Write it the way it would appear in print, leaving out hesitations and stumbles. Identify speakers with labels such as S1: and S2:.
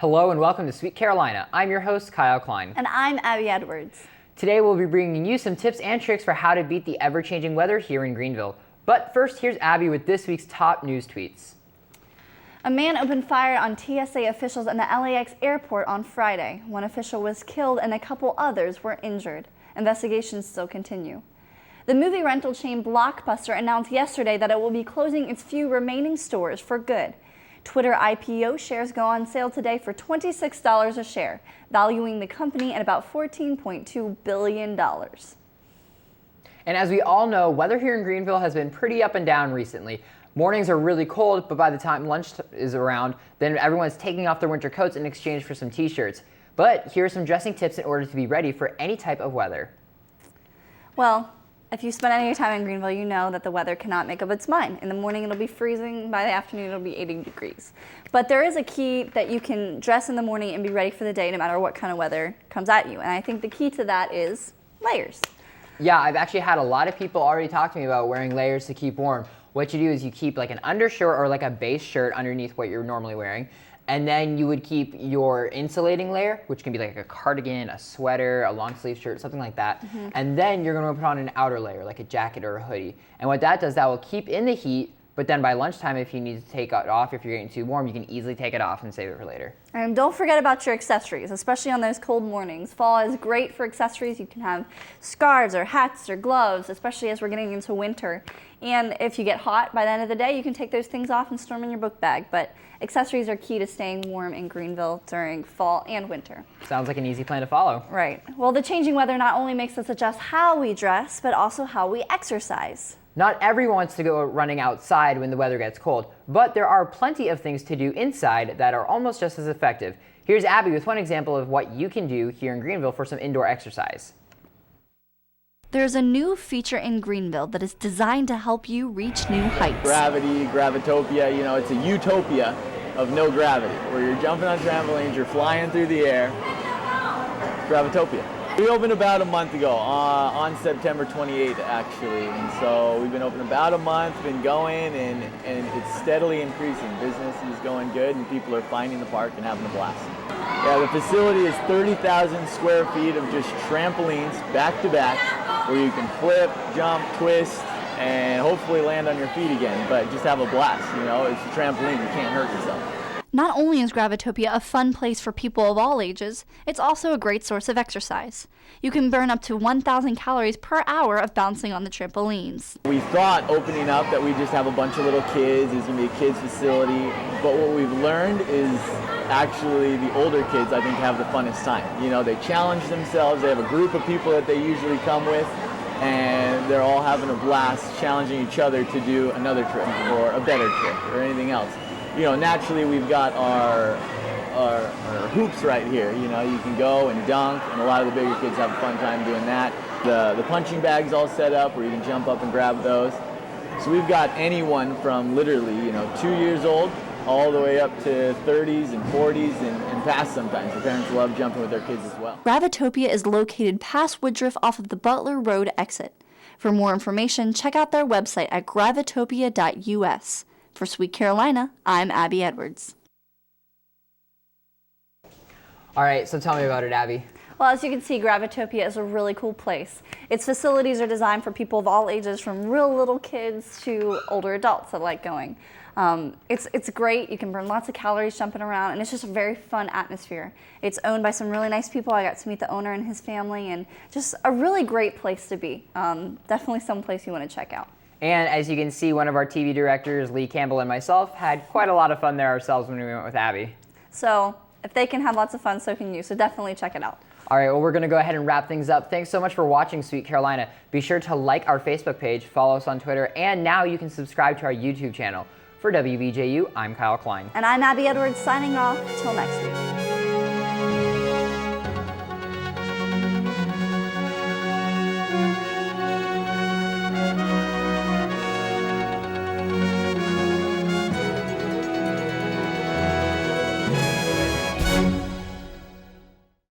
S1: Hello and welcome to Sweet Carolina. I'm your host, Kyle Klein.
S2: And I'm Abby Edwards.
S1: Today we'll be bringing you some tips and tricks for how to beat the ever-changing weather here in Greenville. But first, here's Abby with this week's top news tweets.
S2: A man opened fire on TSA officials in the LAX airport on Friday. One official was killed and a couple others were injured. Investigations still continue. The movie rental chain Blockbuster announced yesterday that it will be closing its few remaining stores for good. Twitter IPO shares go on sale today for $26 a share, valuing the company at about $14.2 billion.
S1: And as we all know, weather here in Greenville has been pretty up and down recently. Mornings are really cold, but by the time lunch is around, then everyone's taking off their winter coats in exchange for some t-shirts. But here are some dressing tips in order to be ready for any type of weather.
S2: Well, if you spend any time in Greenville, you know that the weather cannot make up its mind. In the morning, it'll be freezing. By the afternoon, it'll be 80 degrees. But there is a key that you can dress in the morning and be ready for the day no matter what kind of weather comes at you. And I think the key to that is layers.
S1: Yeah, I've actually had a lot of people already talk to me about wearing layers to keep warm. What you do is you keep like an undershirt or like a base shirt underneath what you're normally wearing. And then you would keep your insulating layer, which can be like a cardigan, a sweater, a long sleeve shirt, something like that. And then you're gonna put on an outer layer, like a jacket or a hoodie. And what that does, that will keep in the heat, but then by lunchtime, if you need to take it off, if you're getting too warm, you can easily take it off and save it for later.
S2: And don't forget about your accessories, especially on those cold mornings. Fall is great for accessories. You can have scarves or hats or gloves, especially as we're getting into winter. And if you get hot by the end of the day, you can take those things off and store them in your book bag. But accessories are key to staying warm in Greenville during fall and winter.
S1: Sounds like an easy plan to follow.
S2: Right. Well, the changing weather not only makes us adjust how we dress, but also how we exercise.
S1: Not everyone wants to go running outside when the weather gets cold, but there are plenty of things to do inside that are almost just as effective. Here's Abby with one example of what you can do here in Greenville for some indoor exercise.
S2: There's a new feature in Greenville that is designed to help you reach new heights.
S3: Gravitopia, it's a utopia of no gravity, where you're jumping on trampolines, you're flying through the air. Gravitopia. We opened about a month ago, on September 28th actually, and so we've been open about a month, been going, and it's steadily increasing. Business is going good, and people are finding the park and having a blast. Yeah, the facility is 30,000 square feet of just trampolines back to back, where you can flip, jump, twist, and hopefully land on your feet again, but just have a blast, it's a trampoline, you can't hurt yourself.
S2: Not only is Gravitopia a fun place for people of all ages, it's also a great source of exercise. You can burn up to 1,000 calories per hour of bouncing on the trampolines.
S3: We thought opening up that we just have a bunch of little kids, it's going to be a kids facility, but what we've learned is actually the older kids, I think, have the funnest time. They challenge themselves, they have a group of people that they usually come with, and they're all having a blast challenging each other to do another trick or a better trick or anything else. Naturally we've got our hoops right here. You can go and dunk, and a lot of the bigger kids have a fun time doing that. The punching bag's all set up where you can jump up and grab those. So we've got anyone from literally, 2 years old all the way up to 30s and 40s and past sometimes. The parents love jumping with their kids as well.
S2: Gravitopia is located past Woodruff off of the Butler Road exit. For more information, check out their website at gravitopia.us. For Sweet Carolina, I'm Abby Edwards.
S1: All right, so tell me about it, Abby.
S2: Well, as you can see, Gravitopia is a really cool place. Its facilities are designed for people of all ages, from real little kids to older adults that like going. It's great. You can burn lots of calories jumping around, and it's just a very fun atmosphere. It's owned by some really nice people. I got to meet the owner and his family, and just a really great place to be. Definitely some place you want to check out.
S1: And as you can see, one of our TV directors, Lee Campbell, and myself had quite a lot of fun there ourselves when we went with Abby.
S2: So if they can have lots of fun, so can you. So definitely check it out.
S1: All right, well, we're going to go ahead and wrap things up. Thanks so much for watching Sweet Carolina. Be sure to like our Facebook page, follow us on Twitter, and now you can subscribe to our YouTube channel. For WBJU, I'm Kyle Klein.
S2: And I'm Abby Edwards signing off. Till next week.